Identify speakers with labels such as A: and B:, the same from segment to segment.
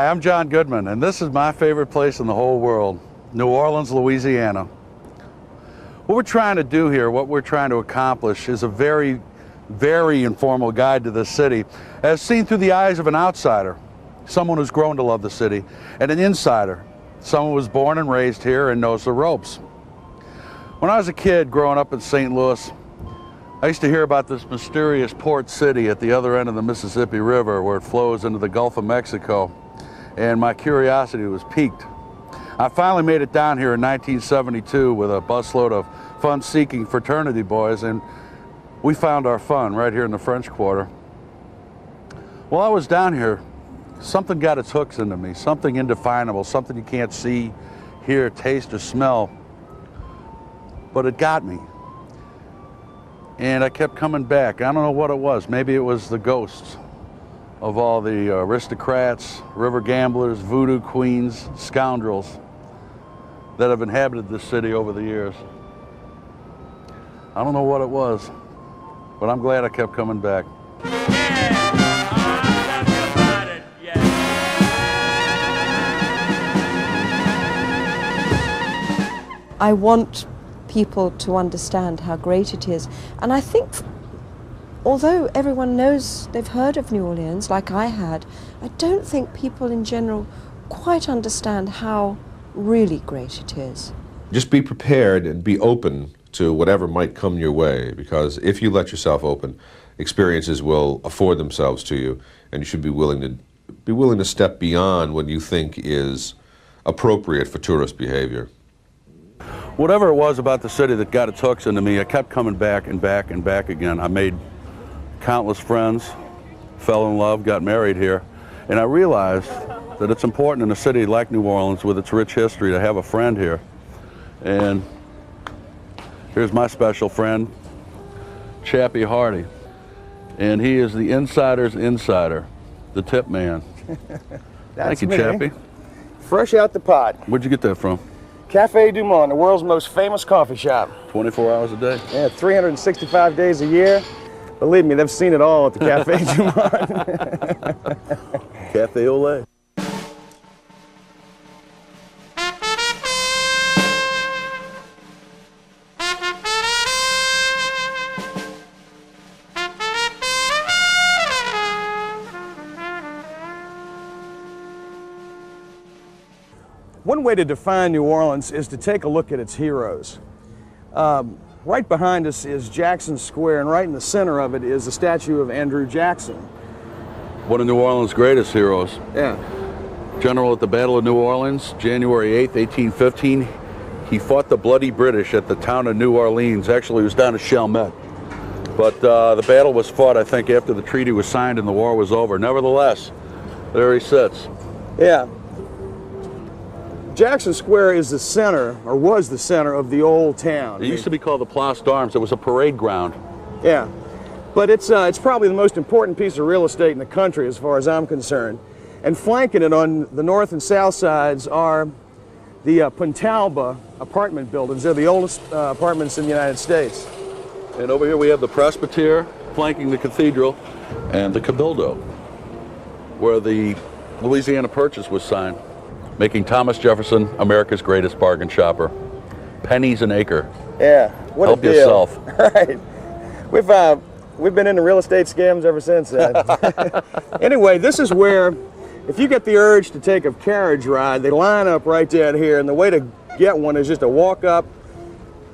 A: Hi, I'm John Goodman, and this is my favorite place in the whole world, New Orleans, Louisiana. What we're trying to do here, what we're trying to accomplish, is a very, very informal guide to this city, as seen through the eyes of an outsider, someone who's grown to love the city, and an insider, someone who was born and raised here and knows the ropes. When I was a kid growing up in St. Louis, I used to hear about this mysterious port city at the other end of the Mississippi River where it flows into the Gulf of Mexico, and my curiosity was piqued. I finally made it down here in 1972 with a busload of fun-seeking fraternity boys, and we found our fun right here in the French Quarter. While I was down here, something got its hooks into me, something indefinable, something you can't see, hear, taste, or smell, but it got me. And I kept coming back. I don't know what it was. Maybe it was the ghosts of all the aristocrats, river gamblers, voodoo queens, scoundrels that have inhabited this city over the years. I don't know what it was, but I'm glad I kept coming back.
B: I want people to understand how great it is. And I think, although everyone knows they've heard of New Orleans, like I had, I don't think people in general quite understand how really great it is.
C: Just be prepared and be open to whatever might come your way, because if you let yourself open, experiences will afford themselves to you, and you should be willing to step beyond what you think is appropriate for tourist behavior.
A: Whatever it was about the city that got its hooks into me, I kept coming back and back and back again. I made countless friends, fell in love, got married here, and I realized that it's important in a city like New Orleans with its rich history to have a friend here. And here's my special friend, Chappy Hardy. And he is the insider's insider, the tip man. Thank you,
D: me.
A: Chappy.
D: Fresh out the pot.
A: Where'd you get that from?
D: Cafe Du Monde, the world's most famous coffee shop.
A: 24 hours a day?
D: Yeah, 365 days a year. Believe me, they've seen it all at the Cafe Du Monde.
A: Cafe Olay.
D: One way to define New Orleans is to take a look at its heroes. Right behind us is Jackson Square, and right in the center of it is the statue of Andrew Jackson.
A: One of New Orleans' greatest heroes.
D: Yeah.
A: General at the Battle of New Orleans, January 8th, 1815. He fought the bloody British at the town of New Orleans. Actually, it was down at Chalmette. But the battle was fought, I think, after the treaty was signed and the war was over. Nevertheless, there he sits.
D: Yeah. Jackson Square is the center, or was the center, of the old town.
A: It used to be called the Place d'Armes. It was a parade ground.
D: Yeah, but it's probably the most important piece of real estate in the country as far as I'm concerned. And flanking it on the north and south sides are the Puntalba apartment buildings. They're the oldest apartments in the United States.
A: And over here we have the Presbytere flanking the cathedral and the Cabildo, where the Louisiana Purchase was signed, making Thomas Jefferson America's greatest bargain shopper. Pennies an acre.
D: Yeah, what
A: Help
D: a deal.
A: yourself.
D: Right. We've been into real estate scams ever since then. Anyway, this is where, if you get the urge to take a carriage ride, they line up right down here, and the way to get one is just to walk up.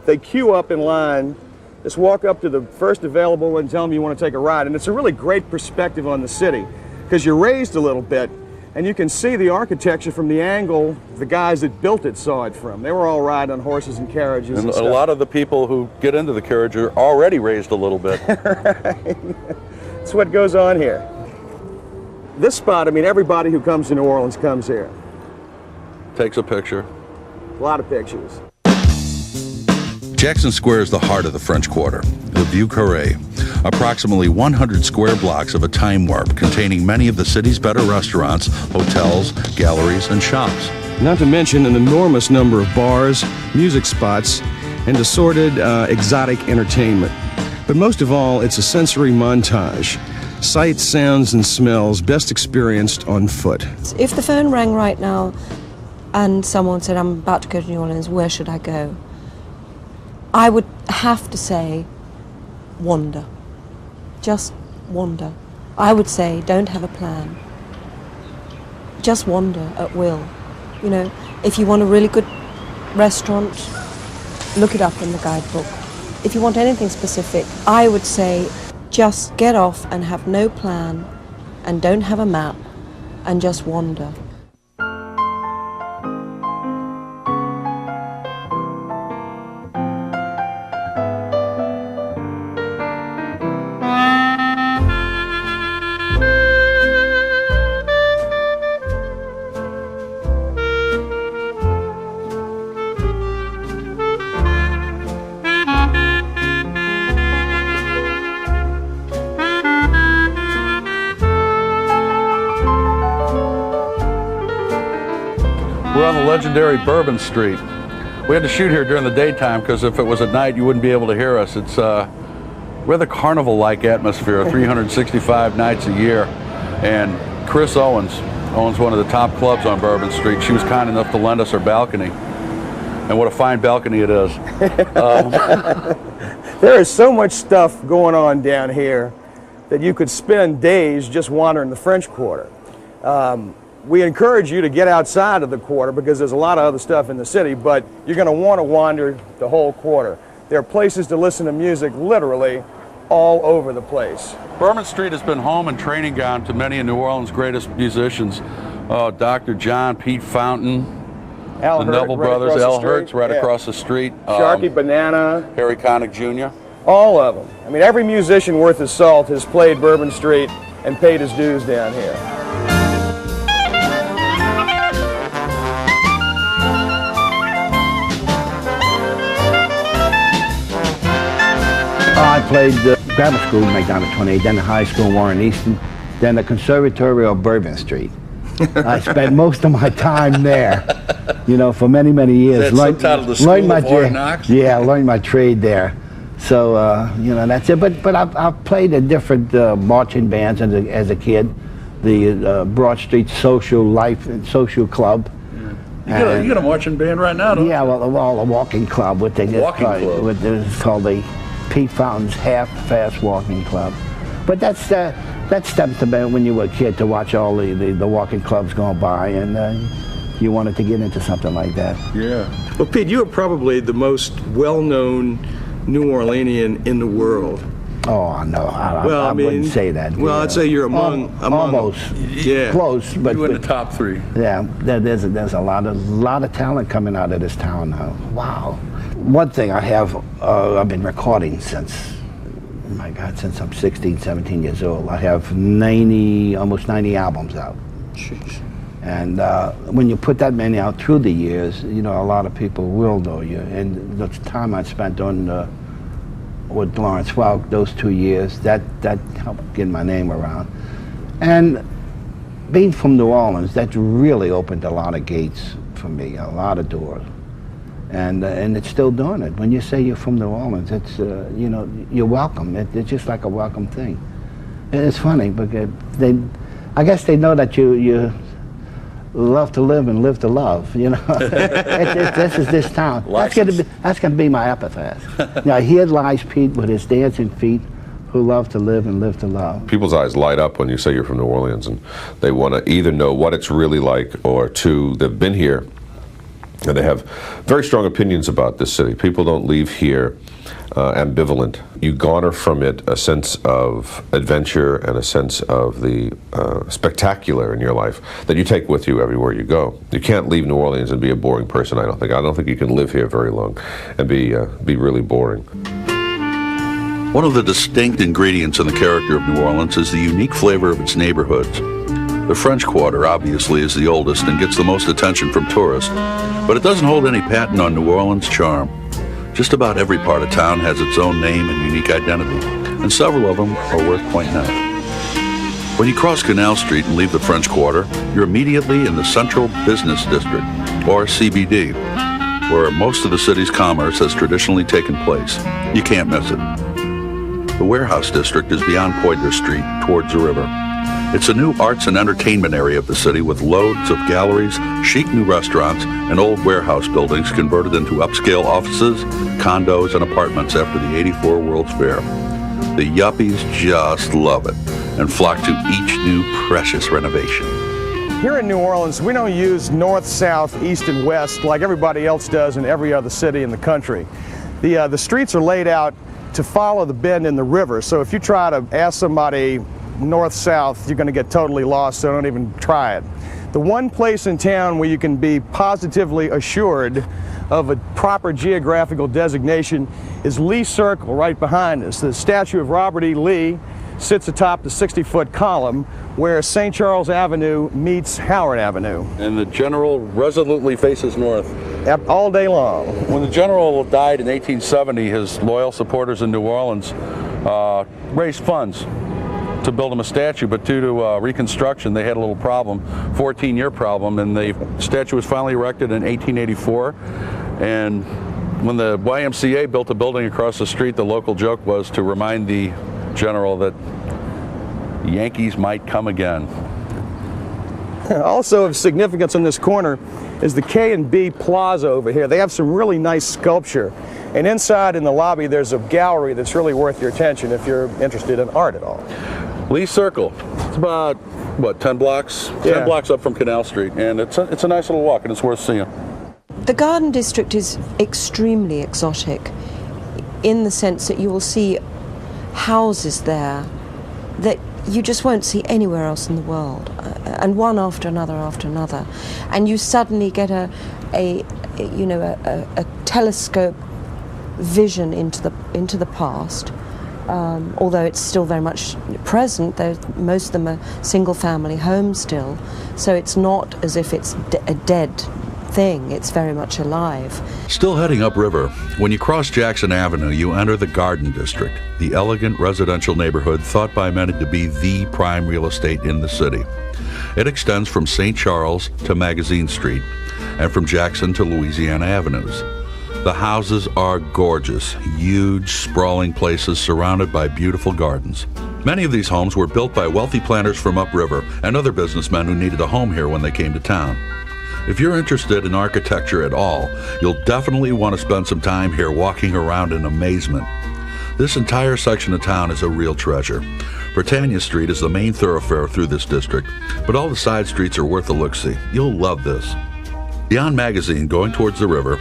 D: They queue up in line. Just walk up to the first available one and tell them you want to take a ride. And it's a really great perspective on the city, because you're raised a little bit, and you can see the architecture from the angle the guys that built it saw it from. They were all riding on horses and carriages and
A: a
D: stuff.
A: lot of the people who get into the carriage are already raised a little bit.
D: Right. That's what goes on here. This spot, I mean, everybody who comes to New Orleans comes here.
A: Takes a picture.
D: A lot of pictures.
A: Jackson Square is the heart of the French Quarter, the Vieux Carré, approximately 100 square blocks of a time warp containing many of the city's better restaurants, hotels, galleries, and shops.
D: Not to mention an enormous number of bars, music spots, and assorted exotic entertainment. But most of all, it's a sensory montage.
E: sights, sounds, and smells best experienced on foot.
B: If the phone rang right now and someone said, I'm about to go to New Orleans, where should I go? I would have to say, wander. Just wander. I would say, don't have a plan. Just wander at will. You know, if you want a really good restaurant, look it up in the guidebook. If you want anything specific, I would say just get off and have no plan and don't have a map and just wander.
A: We're on the legendary Bourbon Street. We had to shoot here during the daytime because if it was at night, you wouldn't be able to hear us. It's we're the carnival-like atmosphere, 365 nights a year. And Chris owns one of the top clubs on Bourbon Street. She was kind enough to lend us her balcony. And what a fine balcony it is.
D: There is so much stuff going on down here that you could spend days just wandering the French Quarter. We encourage you to get outside of the quarter because there's a lot of other stuff in the city, but you're going to want to wander the whole quarter. There are places to listen to music literally all over the place.
A: Bourbon Street has been home and training ground to many of New Orleans' greatest musicians. Dr. John, Pete Fountain, the Neville Brothers, Al Hurt's right across the street.
D: Sharky Banana.
A: Harry Connick Jr.
D: All of them. I mean, every musician worth his salt has played Bourbon Street and paid his dues down here.
F: I played the grammar school in McDonough 28, then the high school in Warren Easton, then the conservatory of Bourbon Street. I spent most of my time there, you know, for many, many years.
A: Learned my trade.
F: Yeah, learned my trade there. So, you know, that's it. But I've played in different marching bands as a kid. The Broad Street Social Life and Social Club.
A: Yeah. You got a marching band right now, don't you?
F: Yeah, well, the Walking Club. It's called the Pete Fountain's Half-Fast Walking Club. But that stems about when you were a kid to watch all the walking clubs going by, and you wanted to get into something like that.
E: Yeah. Well, Pete, you are probably the most well-known New Orleanian in the world.
F: Oh, no, I wouldn't say that.
E: Well, I'd say you're among
F: almost.
E: Yeah.
F: Close, but
A: you're in the top three.
F: Yeah, there's a lot of talent coming out of this town now. Wow. One thing I've been recording since, oh my God, since I'm 16, 17 years old. I have almost 90 albums out.
E: Jeez.
F: And when you put that many out through the years, you know, a lot of people will know you. And the time I spent with Lawrence Welk, those 2 years, that helped get my name around. And being from New Orleans, that really opened a lot of gates for me, a lot of doors. And it's still doing it. When you say you're from New Orleans, it's, you know, you're welcome. It's just like a welcome thing. It's funny, because I guess they know that you love to live and live to love, you know. This is this town. That's gonna be my epitaph. Now, here lies Pete with his dancing feet, who love to live and live to love.
C: People's eyes light up when you say you're from New Orleans, and they want to either know what it's really like, or two, they've been here, and they have very strong opinions about this city. People don't leave here ambivalent. You garner from it a sense of adventure and a sense of the spectacular in your life that you take with you everywhere you go. You can't leave New Orleans and be a boring person, I don't think. I don't think you can live here very long and be really boring.
G: One of the distinct ingredients in the character of New Orleans is the unique flavor of its neighborhoods. The French Quarter, obviously, is the oldest and gets the most attention from tourists, but it doesn't hold any patent on New Orleans' charm. Just about every part of town has its own name and unique identity, and several of them are worth pointing out. When you cross Canal Street and leave the French Quarter, you're immediately in the Central Business District, or CBD, where most of the city's commerce has traditionally taken place. You can't miss it. The warehouse district is beyond Poydras Street towards the river. It's a new arts and entertainment area of the city with loads of galleries, chic new restaurants, and old warehouse buildings converted into upscale offices, condos, and apartments after the '84 World's Fair. The yuppies just love it and flock to each new precious renovation.
D: Here in New Orleans, we don't use north, south, east, and west like everybody else does in every other city in the country. The streets are laid out to follow the bend in the river, so if you try to ask somebody north-south, you're going to get totally lost, so don't even try it. The one place in town where you can be positively assured of a proper geographical designation is Lee Circle, right behind us. The statue of Robert E. Lee sits atop the 60-foot column where St. Charles Avenue meets Howard Avenue.
A: And the general resolutely faces north.
D: All day long.
A: When the general died in 1870, his loyal supporters in New Orleans raised funds to build him a statue, but due to reconstruction, they had a little problem, 14-year problem, and the statue was finally erected in 1884. And when the YMCA built a building across the street, the local joke was to remind the general that Yankees might come again.
D: Also of significance on this corner is the K&B Plaza over here. They have some really nice sculpture. And inside in the lobby, there's a gallery that's really worth your attention if you're interested in art at all.
A: Lee Circle. It's about, what, 10 blocks?
D: Yeah.
A: 10 blocks up from Canal Street. And it's a nice little walk, and it's worth seeing.
B: The Garden District is extremely exotic in the sense that you will see houses there that you just won't see anywhere else in the world, and one after another, and you suddenly get a telescope vision into the past. Although it's still very much present, most of them are single-family homes still, so it's not as if it's a dead thing. It's very much alive.
G: Still heading upriver, when you cross Jackson Avenue, you enter the Garden District, the elegant residential neighborhood thought by many to be the prime real estate in the city. It extends from St. Charles to Magazine Street and from Jackson to Louisiana Avenues. The houses are gorgeous, huge, sprawling places surrounded by beautiful gardens. Many of these homes were built by wealthy planters from upriver and other businessmen who needed a home here when they came to town. If you're interested in architecture at all, you'll definitely want to spend some time here walking around in amazement. This entire section of town is a real treasure. Britannia Street is the main thoroughfare through this district, but all the side streets are worth a look-see. You'll love this. Beyond Magazine, going towards the river,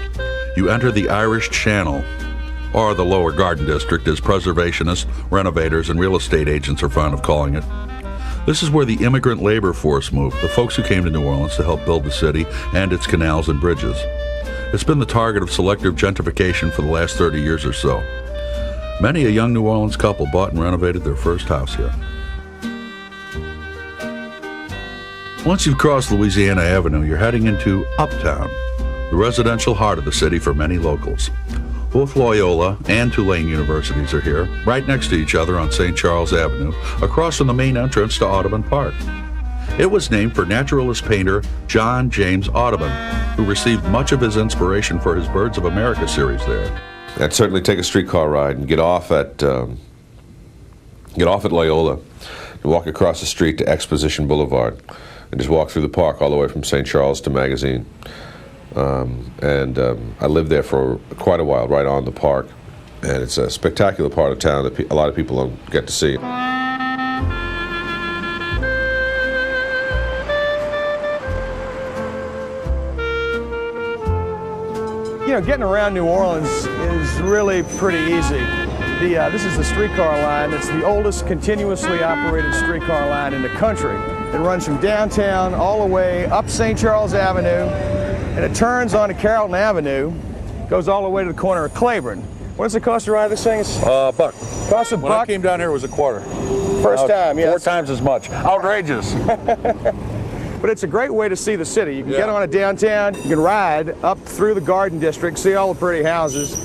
G: you enter the Irish Channel, or the Lower Garden District as preservationists, renovators, and real estate agents are fond of calling it. This is where the immigrant labor force moved, the folks who came to New Orleans to help build the city and its canals and bridges. It's been the target of selective gentrification for the last 30 years or so. Many a young New Orleans couple bought and renovated their first house here. Once you've crossed Louisiana Avenue, you're heading into Uptown, the residential heart of the city for many locals. Both Loyola and Tulane universities are here, right next to each other on St. Charles Avenue, across from the main entrance to Audubon Park. It was named for naturalist painter John James Audubon, who received much of his inspiration for his Birds of America series there.
C: I'd certainly take a streetcar ride and get off at Loyola and walk across the street to Exposition Boulevard and just walk through the park all the way from St. Charles to Magazine. I lived there for quite a while, right on the park, and it's a spectacular part of town that a lot of people don't get to see.
D: You know, getting around New Orleans is really pretty easy. This is the streetcar line. It's the oldest continuously operated streetcar line in the country. It runs from downtown all the way up St. Charles Avenue, and it turns onto Carrollton Avenue, goes all the way to the corner of Claiborne. What does it cost to ride this thing?
A: Buck.
D: Cost a
A: When I
D: buck?
A: came down here, it was a quarter.
D: First time, yes.
A: 4 times as much. Outrageous.
D: But it's a great way to see the city. You can
A: Yeah.
D: get on it downtown, you can ride up through the Garden District, see all the pretty houses,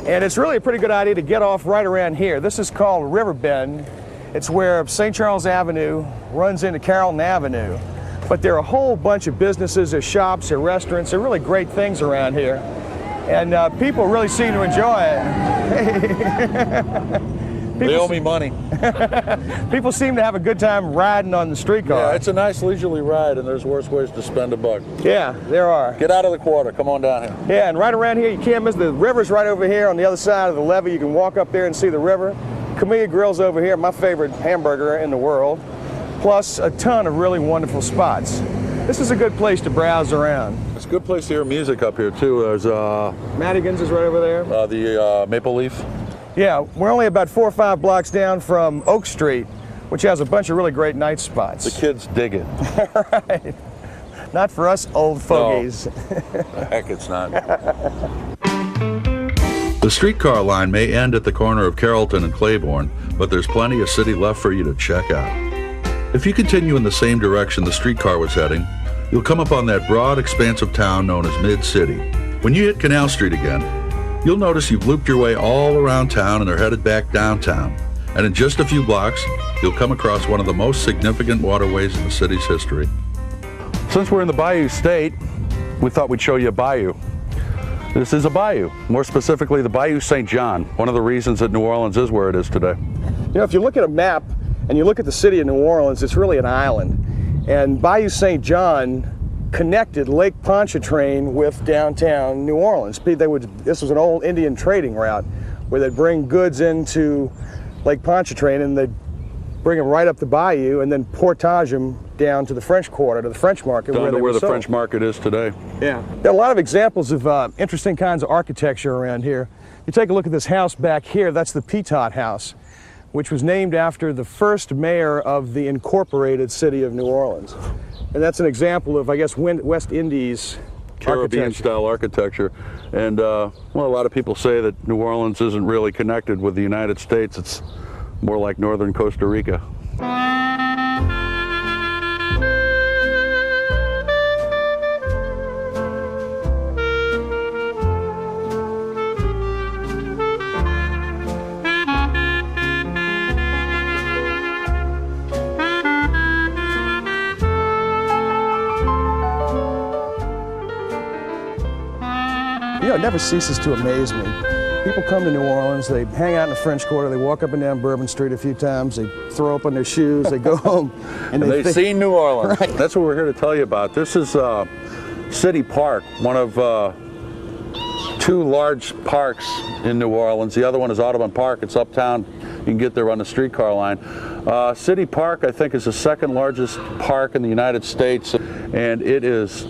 D: and it's really a pretty good idea to get off right around here. This is called River Bend. It's where St. Charles Avenue runs into Carrollton Avenue. But there are a whole bunch of businesses, there's shops, there are restaurants, there are really great things around here. And people really seem to enjoy it.
A: They owe me money.
D: People seem to have a good time riding on the streetcar.
A: Yeah, it's a nice leisurely ride, and there's worse ways to spend a buck.
D: Yeah, there are.
A: Get out of the quarter. Come on down here.
D: Yeah, and right around here, you can't miss the river's right over here on the other side of the levee. You can walk up there and see the river. Cameo Grill's over here, my favorite hamburger in the world, plus a ton of really wonderful spots. This is a good place to browse around.
A: It's a good place to hear music up here, too. There's
D: Madigan's is right over there.
A: the Maple Leaf.
D: Yeah, we're only about 4 or 5 blocks down from Oak Street, which has a bunch of really great night spots.
A: The kids dig it.
D: Right. Not for us old fogies.
A: Heck, it's not.
G: The streetcar line may end at the corner of Carrollton and Claiborne, but there's plenty of city left for you to check out. If you continue in the same direction the streetcar was heading, you'll come upon that broad expanse of town known as Mid-City. When you hit Canal Street again, you'll notice you've looped your way all around town and are headed back downtown. And in just a few blocks, you'll come across one of the most significant waterways in the city's history.
A: Since we're in the Bayou State, we thought we'd show you a bayou. This is a bayou, more specifically the Bayou St. John, one of the reasons that New Orleans is where it is today.
D: You know, if you look at a map and you look at the city of New Orleans, it's really an island. And Bayou St. John connected Lake Pontchartrain with downtown New Orleans. This was an old Indian trading route where they'd bring goods into Lake Pontchartrain and they'd bring them right up the bayou and then portage them down to the French Quarter, to the French market.
A: Down to where the
D: sold.
A: French market is today.
D: Yeah. There are a lot of examples of interesting kinds of architecture around here. You take a look at this house back here, that's the Pitot House, which was named after the first mayor of the incorporated city of New Orleans. And that's an example of, I guess, West Indies
A: Caribbean-style architecture. And, well, a lot of people say that New Orleans isn't really connected with the United States. It's more like northern Costa Rica.
D: You know, it never ceases to amaze me. People come to New Orleans, they hang out in the French Quarter, they walk up and down Bourbon Street a few times, they throw open their shoes, they go home.
A: And they've seen New Orleans. Right. That's what we're here to tell you about. This is City Park, one of 2 large parks in New Orleans. The other one is Audubon Park. It's uptown. You can get there on the streetcar line. City Park, I think, is the 2nd largest park in the United States, and it is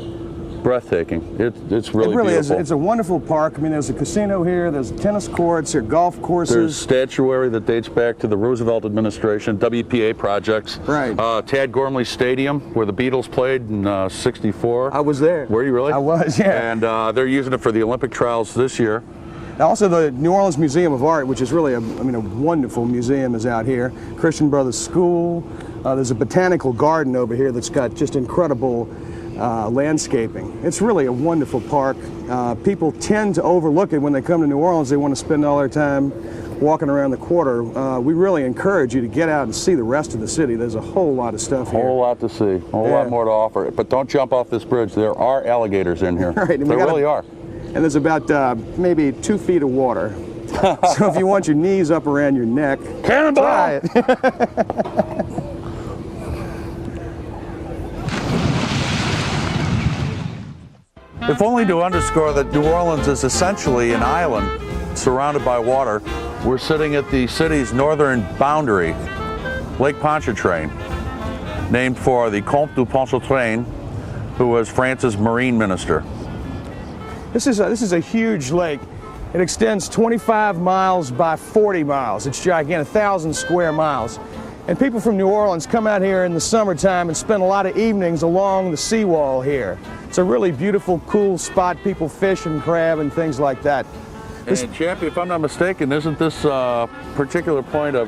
A: breathtaking. It's really
D: beautiful.
A: Is.
D: It's a wonderful park. I mean, there's a casino here, there's tennis courts, there are golf courses.
A: There's statuary that dates back to the Roosevelt administration, WPA projects.
D: Right.
A: Tad Gormley Stadium, where the Beatles played in '64.
D: I was there.
A: Were you really?
D: I was, yeah.
A: And they're using it for the Olympic trials this year.
D: Also, the New Orleans Museum of Art, which is really a wonderful museum, is out here. Christian Brothers School. There's a botanical garden over here that's got just incredible landscaping. It's really a wonderful park. People tend to overlook it when they come to New Orleans. They want to spend all their time walking around the quarter. We really encourage you to get out and see the rest of the city. There's a whole lot of stuff here.
A: A whole lot to see, a whole lot more to offer. But don't jump off this bridge. There are alligators in here.
D: Right,
A: there really are.
D: And there's about maybe 2 feet of water. So if you want your knees up around your neck,
A: cannonball!
D: Try it.
A: If only to underscore that New Orleans is essentially an island surrounded by water. We're sitting at the city's northern boundary, Lake Pontchartrain, named for the Comte de Pontchartrain, who was France's marine minister.
D: This is a huge lake. It extends 25 miles by 40 miles. It's gigantic, 1,000 square miles. And people from New Orleans come out here in the summertime and spend a lot of evenings along the seawall here. It's a really beautiful, cool spot. People fish and crab and things like that.
A: And Chappy, if I'm not mistaken, isn't this particular point a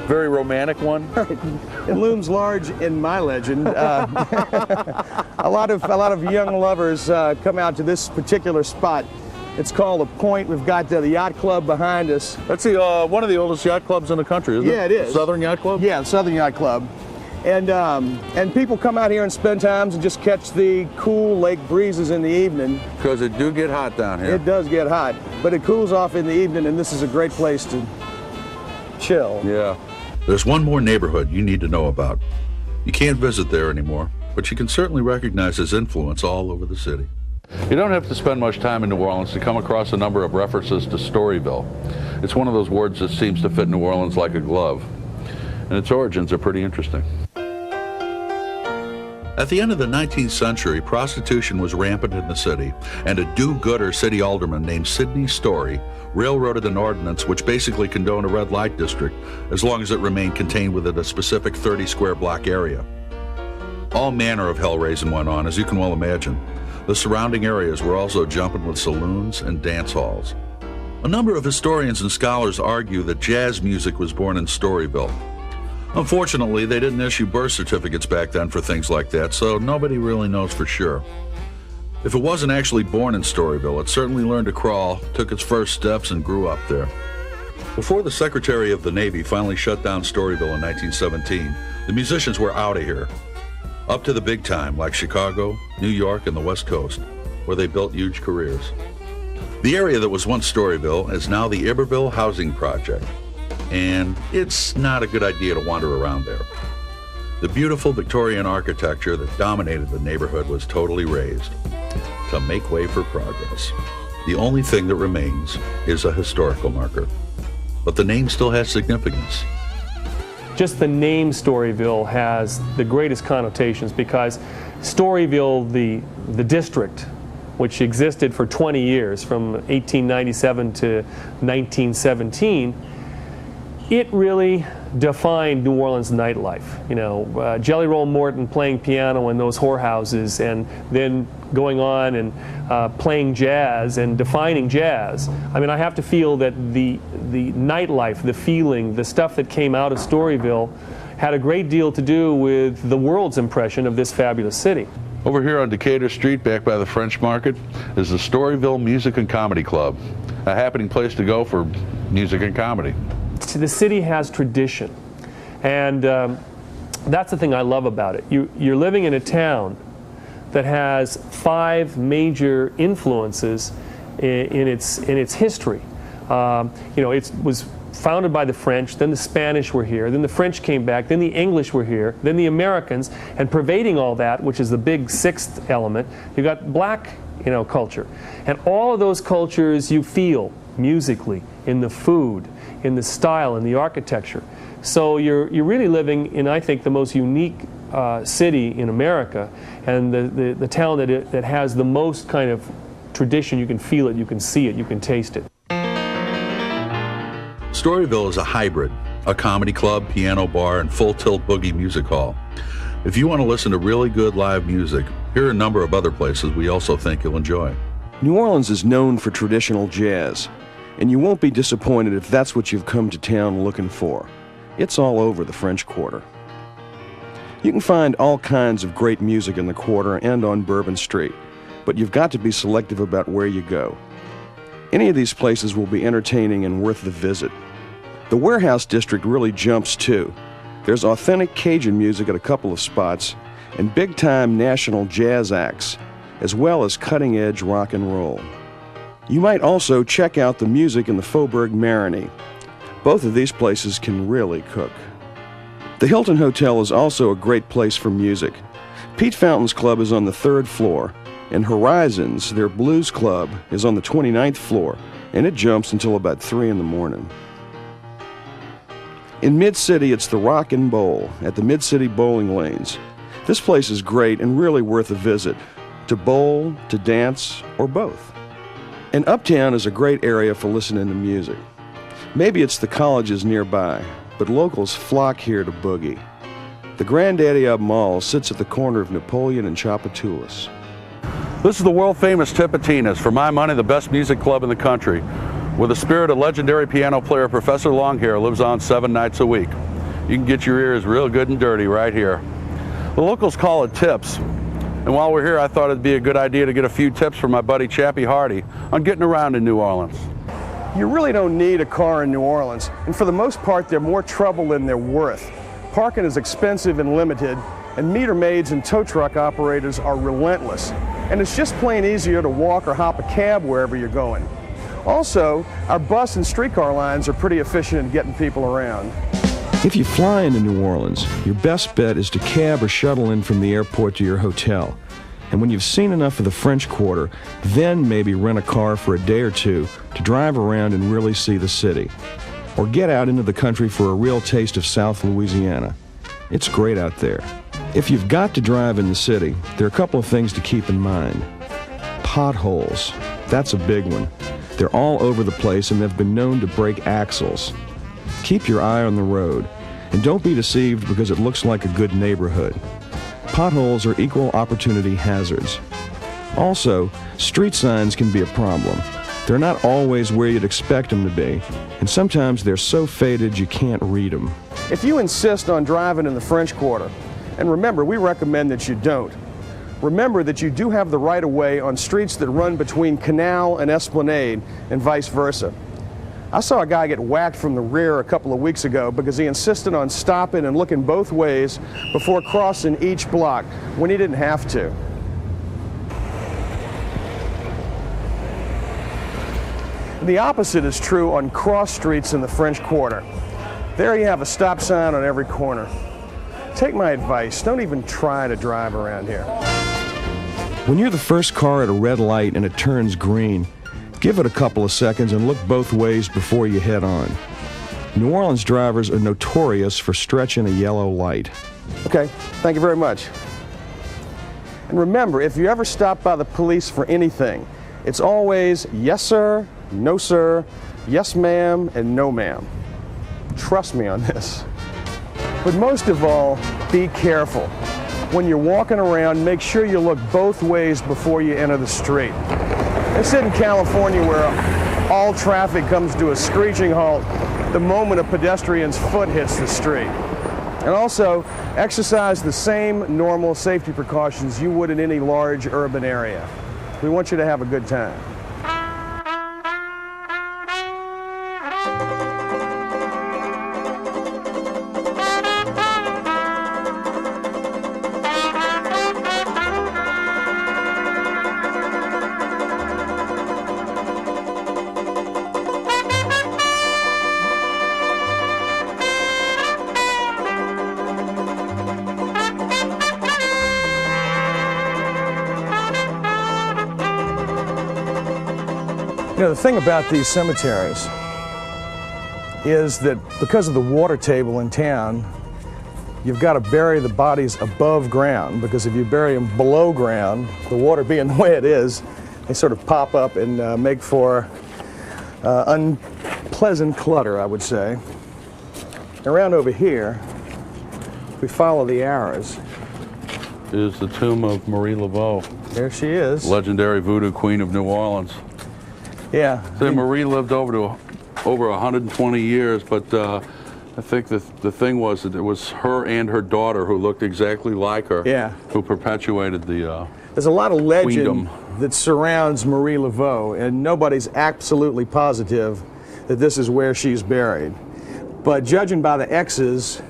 A: very romantic one?
D: It looms large in my legend. A lot of young lovers come out to this particular spot. It's called The Point. We've got the yacht club behind us.
A: That's one of the oldest yacht clubs in the country, isn't it?
D: Yeah, it is.
A: Southern Yacht Club?
D: Yeah, the Southern Yacht Club. And people come out here and spend times and just catch the cool lake breezes in the evening.
A: Because it do get hot down here.
D: It does get hot, but it cools off in the evening, and this is a great place to chill.
A: Yeah.
G: There's one more neighborhood you need to know about. You can't visit there anymore, but you can certainly recognize his influence all over the city.
A: You don't have to spend much time in New Orleans to come across a number of references to Storyville. It's one of those words that seems to fit New Orleans like a glove, and its origins are pretty interesting.
G: At the end of the 19th century, prostitution was rampant in the city, and a do-gooder city alderman named Sidney Story railroaded an ordinance which basically condoned a red light district as long as it remained contained within a specific 30-square block area. All manner of hell-raising went on, as you can well imagine. The surrounding areas were also jumping with saloons and dance halls. A number of historians and scholars argue that jazz music was born in Storyville. Unfortunately, they didn't issue birth certificates back then for things like that, so nobody really knows for sure. If it wasn't actually born in Storyville, it certainly learned to crawl, took its first steps, and grew up there. Before the Secretary of the Navy finally shut down Storyville in 1917, the musicians were out of here, up to the big time, like Chicago, New York, and the West Coast, where they built huge careers. The area that was once Storyville is now the Iberville Housing Project, and it's not a good idea to wander around there. The beautiful Victorian architecture that dominated the neighborhood was totally razed to make way for progress. The only thing that remains is a historical marker, but the name still has significance.
H: Just the name Storyville has the greatest connotations because Storyville, the district, which existed for 20 years, from 1897 to 1917, it really defined New Orleans nightlife. You know, Jelly Roll Morton playing piano in those whorehouses and then going on and playing jazz and defining jazz. I mean, I have to feel that the nightlife, the feeling, the stuff that came out of Storyville had a great deal to do with the world's impression of this fabulous city.
A: Over here on Decatur Street, back by the French Market, is the Storyville Music and Comedy Club, a happening place to go for music and comedy.
H: The city has tradition, and that's the thing I love about it. You're living in a town that has 5 major influences in its history. You know, it was founded by the French, then the Spanish were here, then the French came back, then the English were here, then the Americans, and pervading all that, which is the big 6th element, you got black, you know, culture. And all of those cultures you feel musically, in the food, in the style, in the architecture. So you're really living in, I think, the most unique city in America, and the town that has the most kind of tradition. You can feel it, you can see it, you can taste it.
G: Storyville is a hybrid, a comedy club, piano bar, and full-tilt boogie music hall. If you want to listen to really good live music, here are a number of other places we also think you'll enjoy.
D: New Orleans is known for traditional jazz, and you won't be disappointed if that's what you've come to town looking for. It's all over the French Quarter. You can find all kinds of great music in the Quarter and on Bourbon Street, but you've got to be selective about where you go. Any of these places will be entertaining and worth the visit. The Warehouse District really jumps too. There's authentic Cajun music at a couple of spots, and big-time national jazz acts, as well as cutting-edge rock and roll. You might also check out the music in the Faubourg Marigny. Both of these places can really cook. The Hilton Hotel is also a great place for music. Pete Fountain's Club is on the 3rd floor, and Horizons, their blues club, is on the 29th floor, and it jumps until about 3 in the morning. In Mid-City, it's the Rock and Bowl at the Mid-City Bowling Lanes. This place is great and really worth a visit, to bowl, to dance, or both. And Uptown is a great area for listening to music. Maybe it's the colleges nearby, but locals flock here to boogie. The Granddaddy Up Mall sits at the corner of Napoleon and Tchoupitoulas.
A: This is the world-famous Tipitina's, for my money, the best music club in the country, where the spirit of legendary piano player Professor Longhair lives on 7 nights a week. You can get your ears real good and dirty right here. The locals call it tips, and while we're here, I thought it'd be a good idea to get a few tips from my buddy Chappy Hardy on getting around in New Orleans.
D: You really don't need a car in New Orleans, and for the most part, they're more trouble than they're worth. Parking is expensive and limited, and meter maids and tow truck operators are relentless. And it's just plain easier to walk or hop a cab wherever you're going. Also, our bus and streetcar lines are pretty efficient in getting people around.
E: If you fly into New Orleans, your best bet is to cab or shuttle in from the airport to your hotel. And when you've seen enough of the French Quarter, then maybe rent a car for a day or two to drive around and really see the city. Or get out into the country for a real taste of South Louisiana. It's great out there. If you've got to drive in the city, there are a couple of things to keep in mind. Potholes, that's a big one. They're all over the place and they've been known to break axles. Keep your eye on the road, and don't be deceived because it looks like a good neighborhood. Potholes are equal opportunity hazards. Also, street signs can be a problem. They're not always where you'd expect them to be, and sometimes they're so faded you can't read them.
D: If you insist on driving in the French Quarter, and remember, we recommend that you don't, remember that you do have the right of way on streets that run between Canal and Esplanade and vice versa. I saw a guy get whacked from the rear a couple of weeks ago because he insisted on stopping and looking both ways before crossing each block when he didn't have to. The opposite is true on cross streets in the French Quarter. There you have a stop sign on every corner. Take my advice, don't even try to drive around here.
E: When you're the first car at a red light and it turns green, give it a couple of seconds and look both ways before you head on. New Orleans drivers are notorious for stretching a yellow light.
D: Okay, thank you very much. And remember, if you ever stop by the police for anything, it's always yes sir, no sir, yes ma'am, and no ma'am. Trust me on this. But most of all, be careful. When you're walking around, make sure you look both ways before you enter the street. This isn't California where all traffic comes to a screeching halt the moment a pedestrian's foot hits the street. And also, exercise the same normal safety precautions you would in any large urban area. We want you to have a good time. You know, the thing about these cemeteries is that because of the water table in town, you've got to bury the bodies above ground, because if you bury them below ground, the water being the way it is, they sort of pop up and make for unpleasant clutter, I would say. Around over here, if we follow the arrows,
A: Is the tomb of Marie Laveau,
D: there she is.
A: legendary voodoo queen of New Orleans.
D: Yeah.
A: So Marie lived over 120 years, but I think the thing was that it was her and her daughter who looked exactly like her,
D: Yeah.
A: who perpetuated the
D: There's a lot of legend
A: queendom
D: that surrounds Marie Laveau, and nobody's absolutely positive that this is where she's buried. But judging by the X's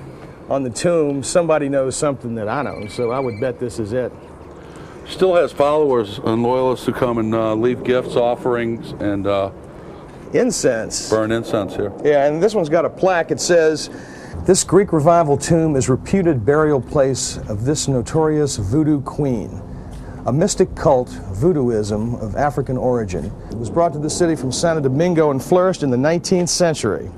D: on the tomb, somebody knows something that I know, so I would bet this is it.
A: Still has followers and loyalists who come and leave gifts, offerings, and
D: Incense.
A: burn incense here.
D: Yeah, and this one's got a plaque. It says, "This Greek revival tomb is reputed burial place of this notorious voodoo queen, a mystic cult, voodooism of African origin. It was brought to the city from Santo Domingo and flourished in the 19th century."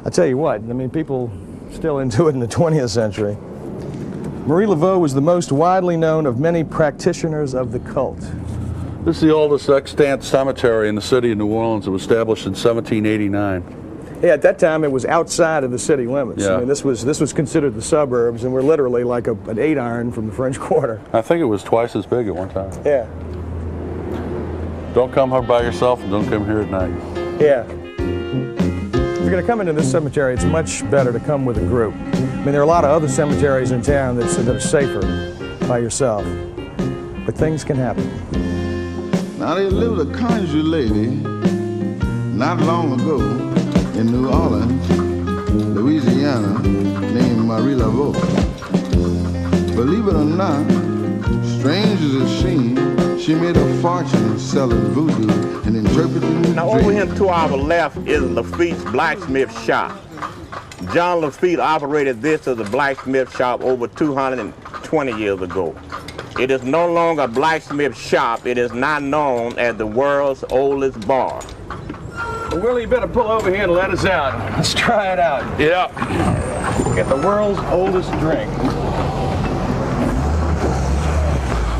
D: I tell you what, I mean, people still into it in the 20th century. Marie Laveau was the most widely known of many practitioners of the cult.
A: This is the oldest extant cemetery in the city of New Orleans. It was established in 1789.
D: Yeah, at that time it was outside of the city limits.
A: Yeah.
D: I mean, this was considered the suburbs, and we're literally like an 8-iron from the French Quarter.
A: I think it was twice as big at one time.
D: Yeah,
A: Don't come here by yourself, and don't come here at night.
D: yeah. If you're going to come into this cemetery, it's much better to come with a group. I mean, there are a lot of other cemeteries in town that are safer by yourself, but things can happen.
I: Now there lived a country lady not long ago in New Orleans, Louisiana, named Marie Laveau. Believe it or not, strange as it seems, She made a fortune selling voodoo and interpreting
J: Now over here to our left is Lafitte's blacksmith shop. John Lafitte operated this as a blacksmith shop over 220 years ago. It is no longer a blacksmith shop. It is now known as the world's oldest bar.
D: Well, Willie, you better pull over here and let us out. Let's try it out.
A: Yeah.
D: Get the world's oldest drink.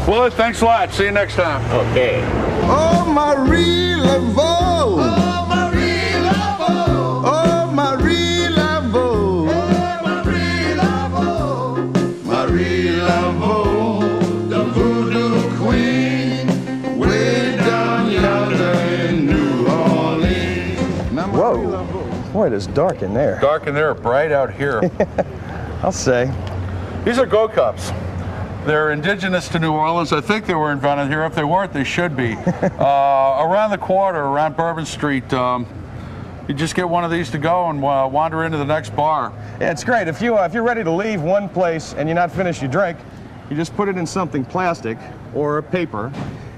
A: Well, thanks a lot. See you next time.
J: Okay.
I: Oh, Marie Laveau. Oh, Marie Laveau. Oh, Marie Laveau. Oh, Marie Laveau. Marie Laveau, the voodoo queen, way down yonder in New Orleans. Now, Marie
D: Whoa.
I: Laveau.
D: Boy, it is dark in there.
A: Dark in there, bright out here.
D: I'll say.
A: These are go cups. They're indigenous to New Orleans. I think they were invented here. If they weren't, they should be. Around the quarter, around Bourbon Street, you just get one of these to go and wander into the next bar.
D: Yeah, it's great. If you're ready to leave one place and you're not finished your drink, you just put it in something plastic or paper,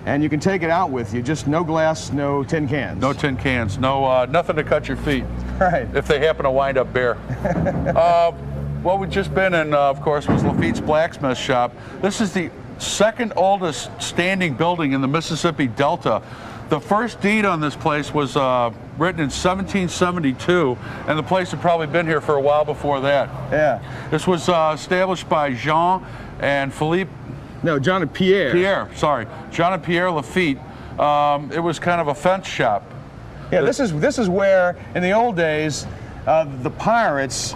D: and you can take it out with you. Just no glass, no tin cans.
A: No tin cans, no nothing to cut your feet.
D: Right.
A: If they happen to wind up bare. What we've just been in, of course, was Lafitte's blacksmith shop. This is the second oldest standing building in the Mississippi Delta. The first deed on this place was written in 1772, and the place had probably been here for a while before that.
D: Yeah.
A: This was established by Jean and Philippe.
D: No, John and Pierre.
A: John and Pierre Lafitte. It was kind of a fence shop.
D: Yeah, this is where, in the old days, the pirates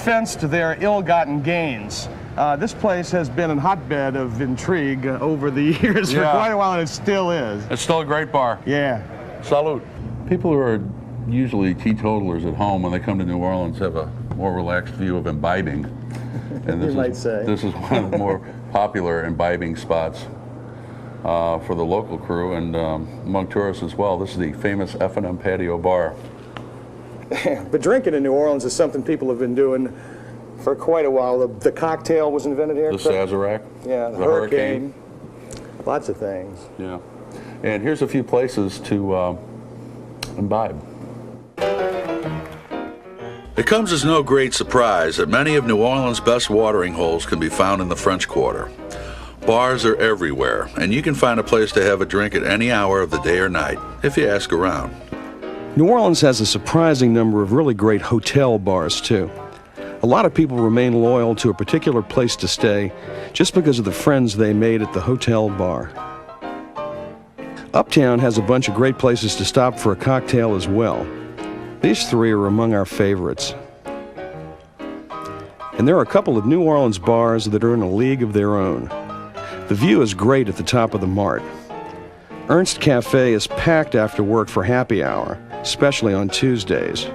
D: fenced their ill-gotten gains. This place has been a hotbed of intrigue over the years for quite a while, and it still is.
A: It's still a great bar.
D: Yeah.
A: Salute. People who are usually teetotalers at home, when they come to New Orleans, have a more relaxed view of imbibing. And this This is one of the more popular imbibing spots for the local crew and among tourists as well. This is the famous F&M Patio Bar.
D: But drinking in New Orleans is something people have been doing for quite a while. The cocktail was invented here.
A: The Sazerac.
D: Yeah, the hurricane. Lots of things.
A: Yeah. And here's a few places to imbibe.
G: It comes as no great surprise that many of New Orleans' best watering holes can be found in the French Quarter. Bars are everywhere, and you can find a place to have a drink at any hour of the day or night, if you ask around.
E: New Orleans has a surprising number of really great hotel bars, too. A lot of people remain loyal to a particular place to stay just because of the friends they made at the hotel bar. Uptown has a bunch of great places to stop for a cocktail as well. These three are among our favorites. And there are a couple of New Orleans bars that are in a league of their own. The view is great at the top of the Mart. Ernst Cafe is packed after work for happy hour, especially on Tuesdays.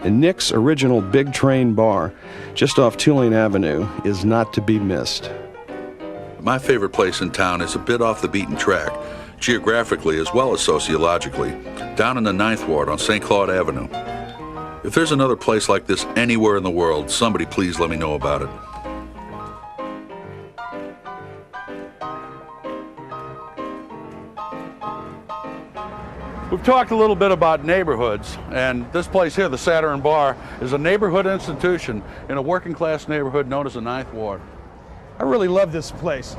E: And Nick's original Big Train Bar, just off Tulane Avenue, is not to be missed.
G: My favorite place in town is a bit off the beaten track, geographically as well as sociologically, down in the 9th Ward on St. Claude Avenue. If there's another place like this anywhere in the world, somebody please let me know about it.
A: We've talked a little bit about neighborhoods, and this place here, the Saturn Bar, is a neighborhood institution in a working class neighborhood known as the 9th Ward.
D: I really love this place.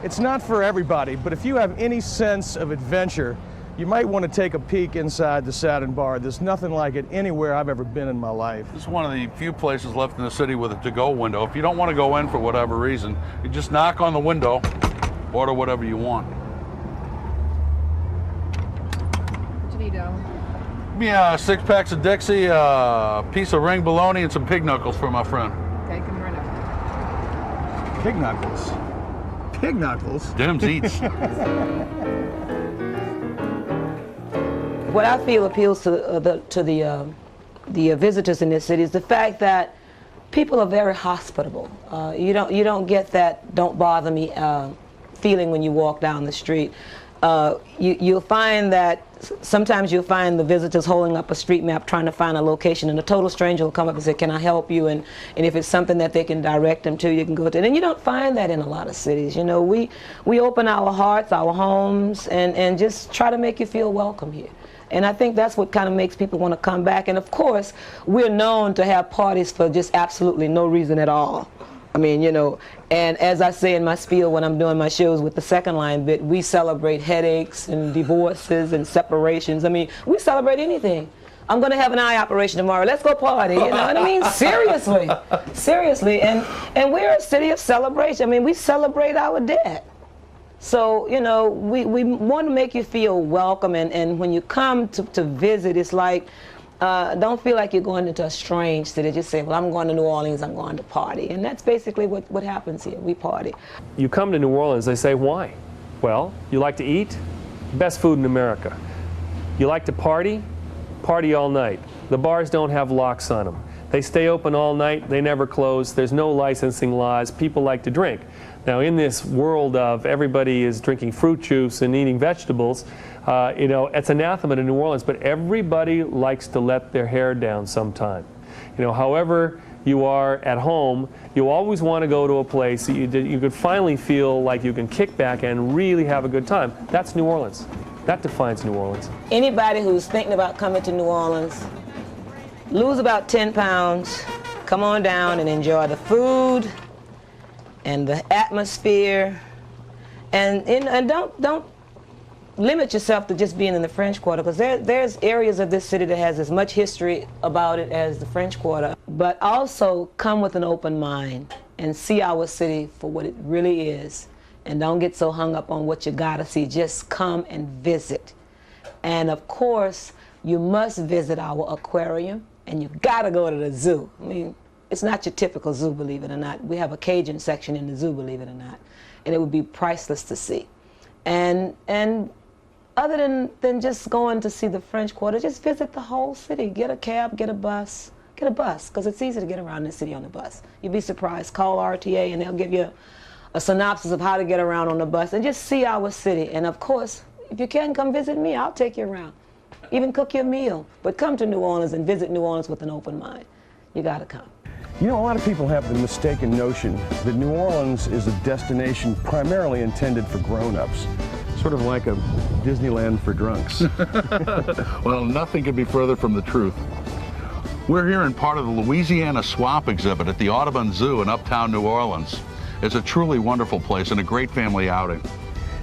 D: It's not for everybody, but if you have any sense of adventure, you might want to take a peek inside the Saturn Bar. There's nothing like it anywhere I've ever been in my life.
A: This is one of the few places left in the city with a to-go window. If you don't want to go in for whatever reason, you just knock on the window, order whatever you want. Give me 6 packs of Dixie, a piece of ring bologna, and some pig knuckles for my friend.
K: Okay, come right up.
D: Pig knuckles? Pig knuckles?
A: Dims eats.
L: What I feel appeals to the visitors in this city is the fact that people are very hospitable. You don't get that "don't bother me" feeling when you walk down the street. you'll find that sometimes you'll find the visitors holding up a street map trying to find a location, and a total stranger will come up and say, can I help you? And if it's something that they can direct them to, you can go to. And you don't find that in a lot of cities. You know, we open our hearts, our homes, and just try to make you feel welcome here. And I think that's what kind of makes people want to come back. And of course, we're known to have parties for just absolutely no reason at all. I mean, you know, and as I say in my spiel when I'm doing my shows with the second line bit, we celebrate headaches and divorces and separations. I mean, we celebrate anything. I'm going to have an eye operation tomorrow. Let's go party. You know what I mean? Seriously. Seriously. And we're a city of celebration. I mean, we celebrate our dead. So, you know, we want to make you feel welcome. And when you come to visit, it's like, don't feel like you're going into a strange city. Just say, well, I'm going to New Orleans, I'm going to party. And that's basically what happens here. We party.
H: You come to New Orleans, they say, why? Well, you like to eat? Best food in America. You like to party? Party all night. The bars don't have locks on them. They stay open all night, they never close, there's no licensing laws, people like to drink. Now in this world of everybody is drinking fruit juice and eating vegetables, you know, it's anathema to New Orleans, but everybody likes to let their hair down sometime. You know, however you are at home, you always want to go to a place that you could finally feel like you can kick back and really have a good time. That's New Orleans. That defines New Orleans.
L: Anybody who's thinking about coming to New Orleans, lose about 10 pounds, come on down and enjoy the food and the atmosphere, and don't limit yourself to just being in the French Quarter, because there's areas of this city that has as much history about it as the French Quarter. But also come with an open mind and see our city for what it really is, and don't get so hung up on what you gotta see. Just come and visit. And of course, you must visit our aquarium, and you gotta go to the zoo. I mean, it's not your typical zoo, believe it or not. We have a Cajun section in the zoo, believe it or not. And it would be priceless to see. And other than just going to see the French Quarter, just visit the whole city. Get a cab, get a bus. Get a bus, because it's easy to get around the city on the bus. You'd be surprised. Call RTA and they'll give you a synopsis of how to get around on the bus, and just see our city. And of course, if you can, come visit me. I'll take you around. Even cook you a meal. But come to New Orleans and visit New Orleans with an open mind. You gotta come.
E: You know, a lot of people have the mistaken notion that New Orleans is a destination primarily intended for grown-ups. Sort of like a Disneyland for drunks.
A: Well, nothing could be further from the truth. We're here in part of the Louisiana Swamp exhibit at the Audubon Zoo in uptown New Orleans. It's a truly wonderful place and a great family outing.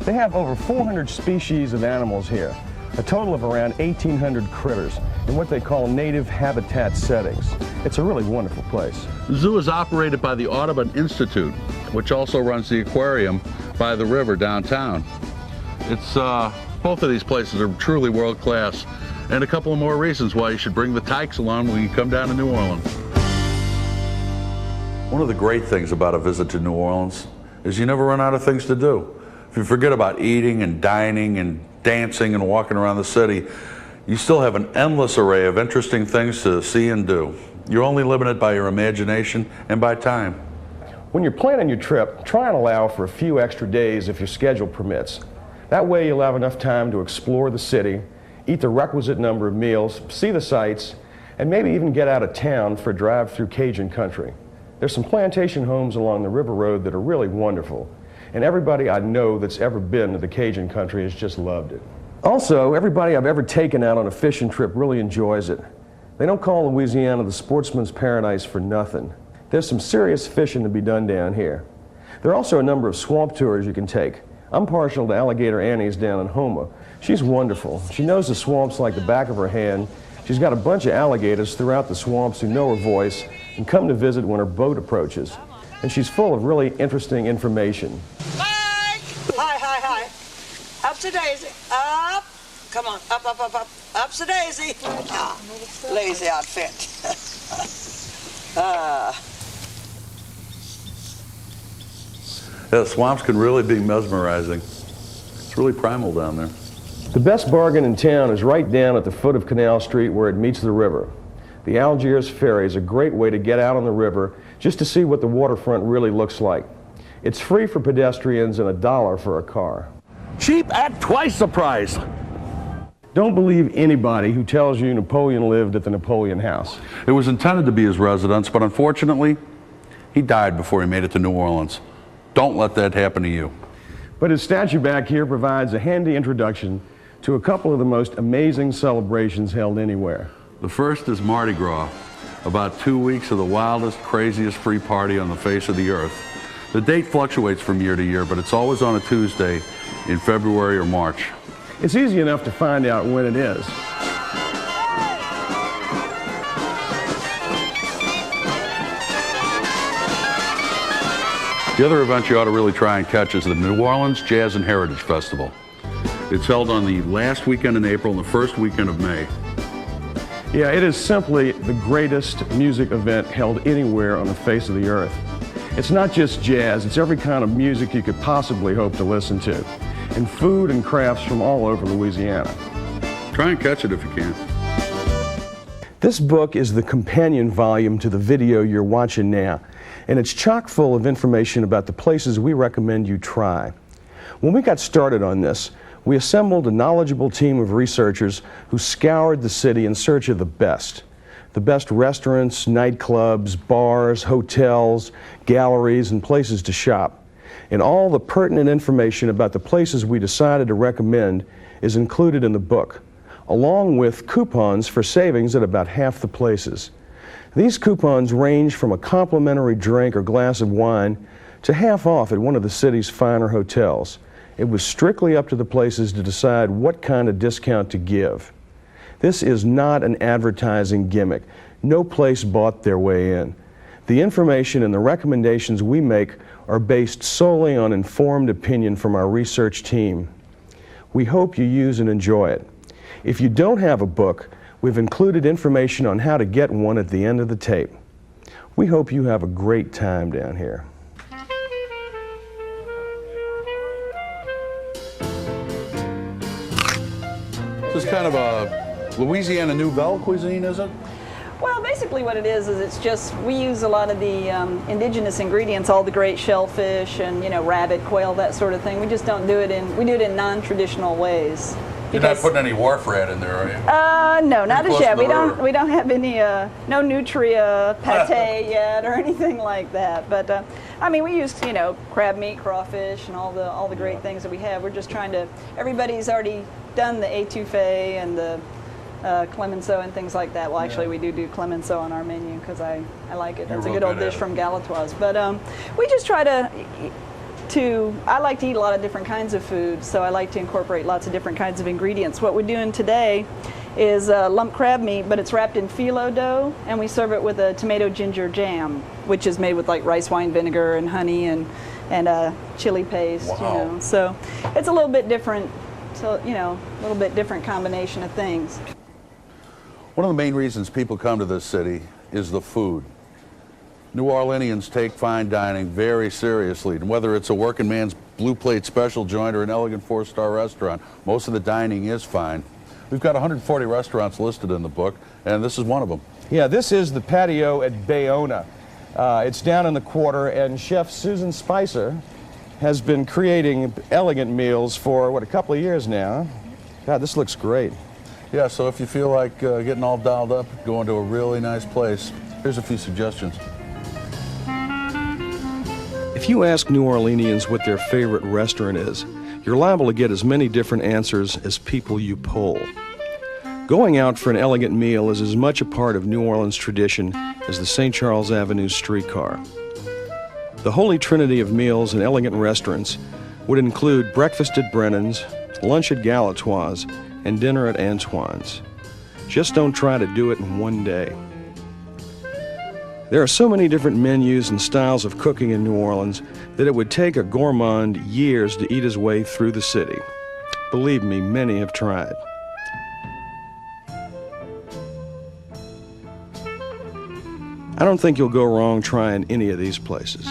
E: They have over 400 species of animals here, a total of around 1,800 critters in what they call native habitat settings. It's a really wonderful place.
A: The zoo is operated by the Audubon Institute, which also runs the aquarium by the river downtown. It's both of these places are truly world class, and a couple of more reasons why you should bring the tykes along when you come down to New Orleans. One of the great things about a visit to New Orleans is you never run out of things to do. If you forget about eating and dining and dancing and walking around the city, you still have an endless array of interesting things to see and do. You're only limited by your imagination and by time.
E: When you're planning your trip, try and allow for a few extra days if your schedule permits. That way you'll have enough time to explore the city, eat the requisite number of meals, see the sights, and maybe even get out of town for a drive through Cajun country. There's some plantation homes along the River Road that are really wonderful, and everybody I know that's ever been to the Cajun country has just loved it. Also, everybody I've ever taken out on a fishing trip really enjoys it. They don't call Louisiana the sportsman's paradise for nothing. There's some serious fishing to be done down here. There are also a number of swamp tours you can take. I'm partial to Alligator Annie's down in Houma. She's wonderful. She knows the swamps like the back of her hand. She's got a bunch of alligators throughout the swamps who know her voice and come to visit when her boat approaches. And she's full of really interesting information.
M: Hi! Hi, hi, hi. Up to Daisy. Up. Come on. Up, up, up, up. Up to Daisy. Ah, lazy outfit.
A: Yeah, the swamps can really be mesmerizing. It's really primal down there.
E: The best bargain in town is right down at the foot of Canal Street where it meets the river. The Algiers Ferry is a great way to get out on the river just to see what the waterfront really looks like. It's free for pedestrians and $1 for a car.
A: Cheap at twice the price.
E: Don't believe anybody who tells you Napoleon lived at the Napoleon House.
A: It was intended to be his residence, but unfortunately, he died before he made it to New Orleans. Don't let that happen to you.
E: But his statue back here provides a handy introduction to a couple of the most amazing celebrations held anywhere.
A: The first is Mardi Gras, about 2 weeks of the wildest, craziest free party on the face of the earth. The date fluctuates from year to year, but it's always on a Tuesday in February or March.
E: It's easy enough to find out when it is.
A: The other event you ought to really try and catch is the New Orleans Jazz and Heritage Festival. It's held on the last weekend in April and the first weekend of May.
E: Yeah, it is simply the greatest music event held anywhere on the face of the earth. It's not just jazz, it's every kind of music you could possibly hope to listen to, and food and crafts from all over Louisiana.
A: Try and catch it if you can.
E: This book is the companion volume to the video you're watching now, and it's chock full of information about the places we recommend you try. When we got started on this, we assembled a knowledgeable team of researchers who scoured the city in search of the best restaurants, nightclubs, bars, hotels, galleries, and places to shop. And all the pertinent information about the places we decided to recommend is included in the book, along with coupons for savings at about half the places. These coupons range from a complimentary drink or glass of wine to half off at one of the city's finer hotels. It was strictly up to the places to decide what kind of discount to give. This is not an advertising gimmick. No place bought their way in. The information and the recommendations we make are based solely on informed opinion from our research team. We hope you use and enjoy it. If you don't have a book, we've included information on how to get one at the end of the tape. We hope you have a great time down here.
A: This is kind of a Louisiana Nouvelle cuisine, is it?
K: Well, basically what it is it's just, we use a lot of the indigenous ingredients, all the great shellfish and, rabbit, quail, that sort of thing. We just don't do it we do it in non-traditional ways.
A: You're not putting any wharf rat in there, are you?
K: No, not as yet. We don't have any, no nutria pate yet or anything like that. But we use, crab meat, crawfish, and all the great things that we have. We're just trying to. Everybody's already done the étouffée and the clemenceau and things like that. Well, actually, we do clemenceau on our menu because I like it. That's a good old dish from Galatoire's. But we just try to. I like to eat a lot of different kinds of food, so I like to incorporate lots of different kinds of ingredients. What we're doing today is lump crab meat, but it's wrapped in phyllo dough, and we serve it with a tomato ginger jam, which is made with like rice wine vinegar and honey and chili paste.
A: Wow.
K: So it's a little bit different. So a little bit different combination of things.
A: One of the main reasons people come to this city is the food. New Orleanians take fine dining very seriously, and whether it's a working man's blue plate special joint or an elegant 4-star restaurant, most of the dining is fine. We've got 140 restaurants listed in the book, and this is one of them.
E: Yeah, this is the patio at Bayona. It's down in the quarter, and Chef Susan Spicer has been creating elegant meals for, a couple of years now. God, this looks great.
A: Yeah, so if you feel like getting all dialed up, going to a really nice place, here's a few suggestions.
E: If you ask New Orleanians what their favorite restaurant is, you're liable to get as many different answers as people you poll. Going out for an elegant meal is as much a part of New Orleans tradition as the St. Charles Avenue streetcar. The holy trinity of meals and elegant restaurants would include breakfast at Brennan's, lunch at Galatoire's, and dinner at Antoine's. Just don't try to do it in one day. There are so many different menus and styles of cooking in New Orleans that it would take a gourmand years to eat his way through the city. Believe me, many have tried. I don't think you'll go wrong trying any of these places.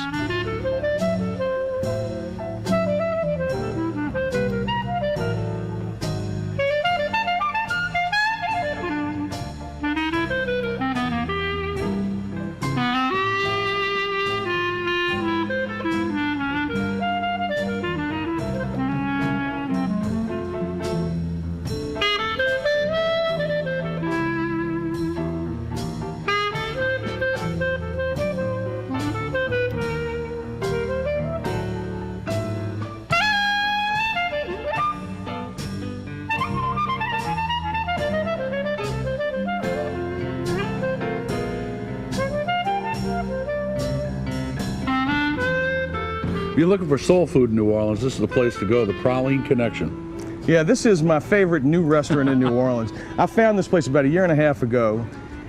A: If you're looking for soul food in New Orleans, this is the place to go, the Praline Connection.
D: Yeah, this is my favorite new restaurant in New Orleans. I found this place about 1.5 years ago,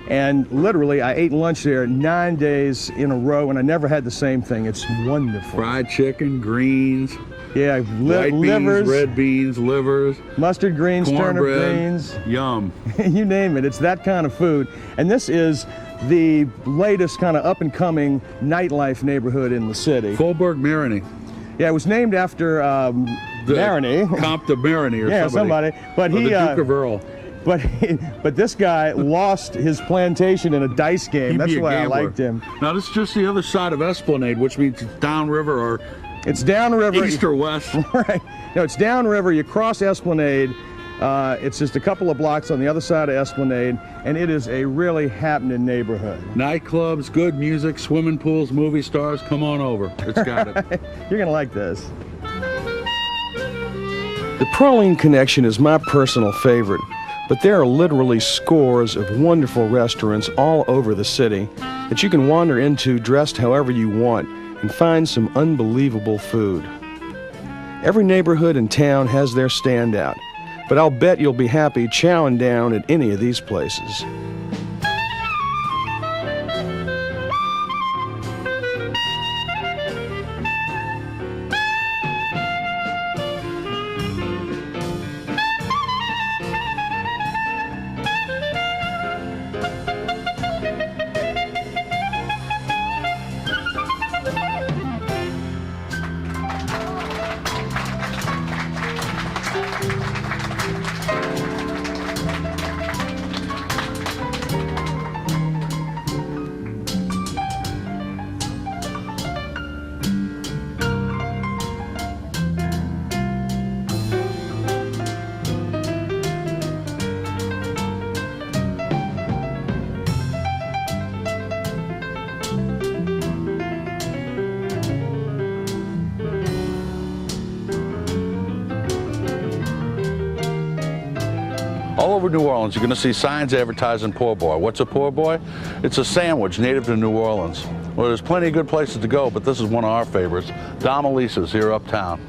D: and literally I ate lunch there 9 days in a row, and I never had the same thing. It's wonderful.
A: Fried chicken, greens,
D: yeah,
A: white
D: livers,
A: beans, red beans, livers,
D: mustard greens, turnip
A: cornbread,
D: greens.
A: Yum.
D: You name it, it's that kind of food. And this is the latest kind of up-and-coming nightlife neighborhood in the city.
A: Faubourg Mirren.
D: Yeah, it was named after Mirren.
A: Comte de Mirren or
D: yeah, somebody. But
A: or
D: he,
A: the Duke of Earl.
D: But this guy lost his plantation in a dice game. That's why I liked him.
A: Now this is just the other side of Esplanade, which means it's downriver or
D: it's downriver,
A: east or west.
D: Right. No, it's downriver. You cross Esplanade. It's just a couple of blocks on the other side of Esplanade, and it is a really happening neighborhood.
A: Nightclubs, good music, swimming pools, movie stars. Come on over. It's got it.
D: You're gonna like this.
E: The Praline Connection is my personal favorite, but there are literally scores of wonderful restaurants all over the city that you can wander into dressed however you want and find some unbelievable food. Every neighborhood and town has their standout, but I'll bet you'll be happy chowing down at any of these places.
A: All over New Orleans, you're going to see signs advertising poor boy. What's a poor boy? It's a sandwich native to New Orleans. Well, there's plenty of good places to go, but this is one of our favorites, Dom Elisa's here uptown.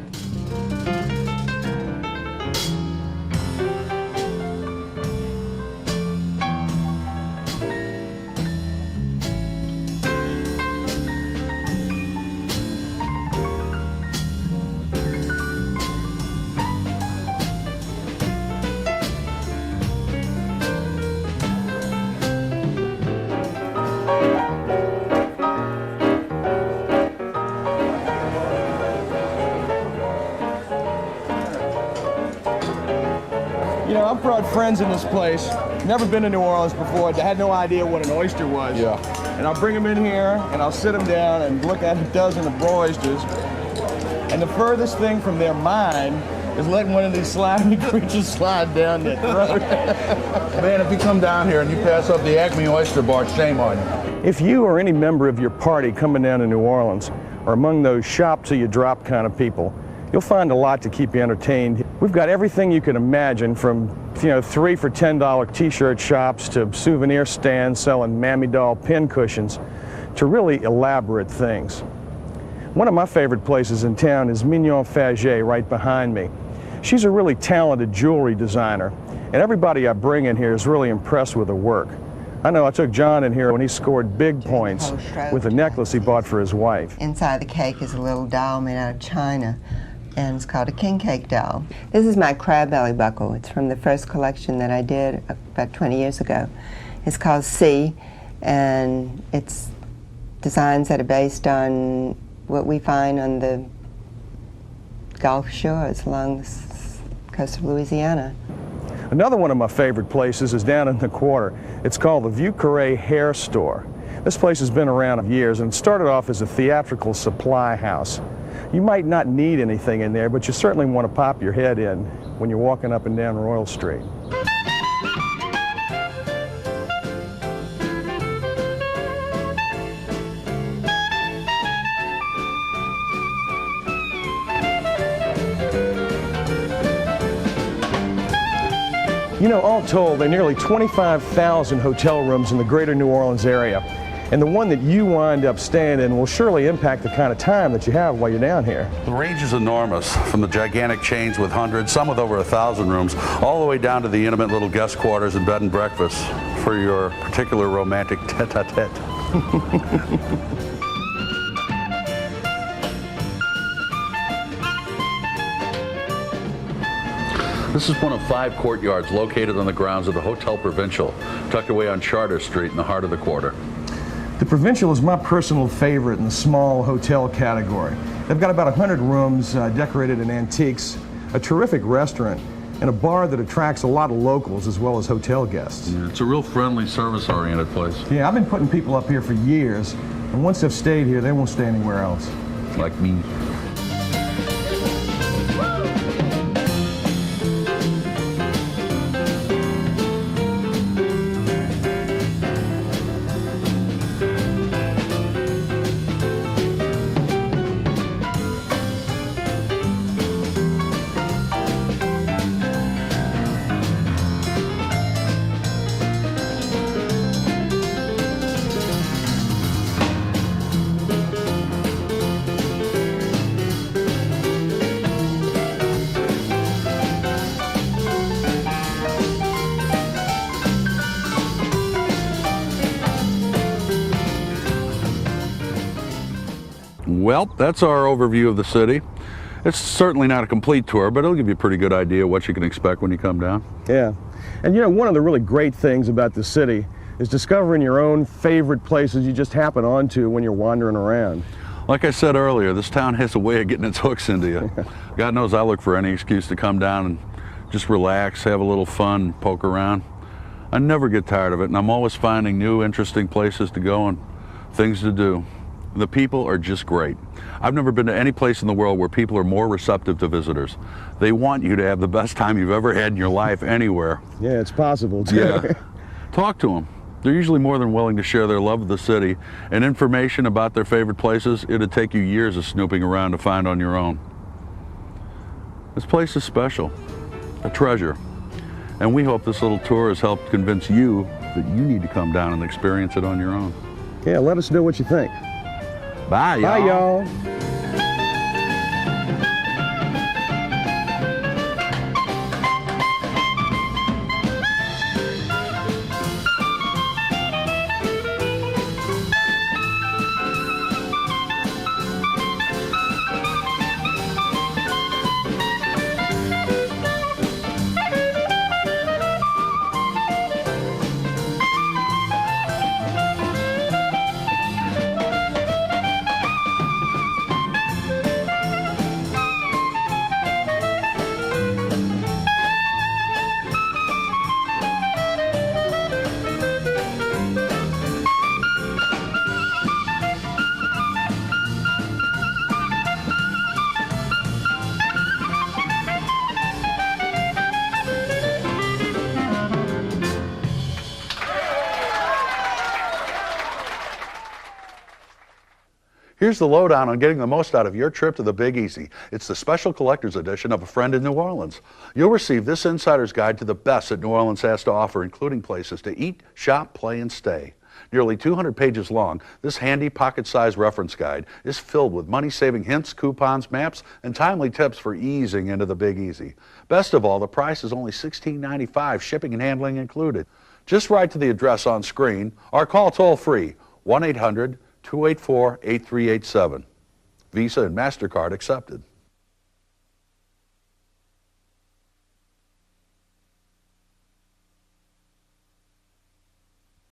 D: You know, I've brought friends in this place, never been to New Orleans before, they had no idea what an oyster was.
A: Yeah.
D: And I'll bring them in here, and I'll sit them down and look at a dozen of raw oysters. And the furthest thing from their mind is letting one of these slimy creatures slide down their throat.
A: Man, if you come down here and you pass up the Acme Oyster Bar, shame on you.
D: If you or any member of your party coming down to New Orleans are among those shop till you drop kind of people, you'll find a lot to keep you entertained. We've got everything you can imagine, from 3 for $10 t-shirt shops to souvenir stands selling Mammy doll pin cushions to really elaborate things. One of my favorite places in town is Mignon Faget right behind me. She's a really talented jewelry designer, and everybody I bring in here is really impressed with her work. I know I took John in here when he scored big points with a necklace he bought for his wife.
N: Inside the cake is a little doll made out of china, and it's called a king cake doll. This is my crab belly buckle. It's from the first collection that I did about 20 years ago. It's called Sea, and it's designs that are based on what we find on the Gulf shores along the coast of Louisiana.
D: Another one of my favorite places is down in the quarter. It's called the Vieux Carré Hair Store. This place has been around years, and it started off as a theatrical supply house. You might not need anything in there, but you certainly want to pop your head in when you're walking up and down Royal Street. You know, all told, there are nearly 25,000 hotel rooms in the greater New Orleans area.
E: And the one that you wind up staying in will surely impact the kind of time that you have while you're down here.
A: The range is enormous, from the gigantic chains with hundreds, some with over 1,000 rooms, all the way down to the intimate little guest quarters and bed and breakfast for your particular romantic tete-a-tete. This is one of 5 courtyards located on the grounds of the Hotel Provincial, tucked away on Charter Street in the heart of the quarter.
E: The Provincial is my personal favorite in the small hotel category. They've got about 100 rooms decorated in antiques, a terrific restaurant, and a bar that attracts a lot of locals as well as hotel guests.
A: Yeah, it's a real friendly, service-oriented place.
E: Yeah, I've been putting people up here for years, and once they've stayed here, they won't stay anywhere else.
A: Like me. Well, that's our overview of the city. It's certainly not a complete tour, but it'll give you a pretty good idea of what you can expect when you come down.
E: Yeah, and you know, one of the really great things about the city is discovering your own favorite places you just happen onto when you're wandering around.
A: Like I said earlier, this town has a way of getting its hooks into you. God knows I look for any excuse to come down and just relax, have a little fun, poke around. I never get tired of it, and I'm always finding new, interesting places to go and things to do. The people are just great. I've never been to any place in the world where people are more receptive to visitors. They want you to have the best time you've ever had in your life anywhere.
E: Yeah, it's possible too.
A: Yeah. Talk to them. They're usually more than willing to share their love of the city and information about their favorite places it'd take you years of snooping around to find on your own. This place is special, a treasure, and we hope this little tour has helped convince you that you need to come down and experience it on your own.
E: Yeah, let us know what you think.
A: Bye, y'all.
E: Bye, y'all.
A: Here's the lowdown on getting the most out of your trip to the Big Easy. It's the special collector's edition of A Friend in New Orleans. You'll receive this insider's guide to the best that New Orleans has to offer, including places to eat, shop, play, and stay. Nearly 200 pages long, this handy pocket-sized reference guide is filled with money-saving hints, coupons, maps, and timely tips for easing into the Big Easy. Best of all, the price is only $16.95, shipping and handling included. Just write to the address on screen or call toll-free 1-800-284-8387. Visa and MasterCard accepted.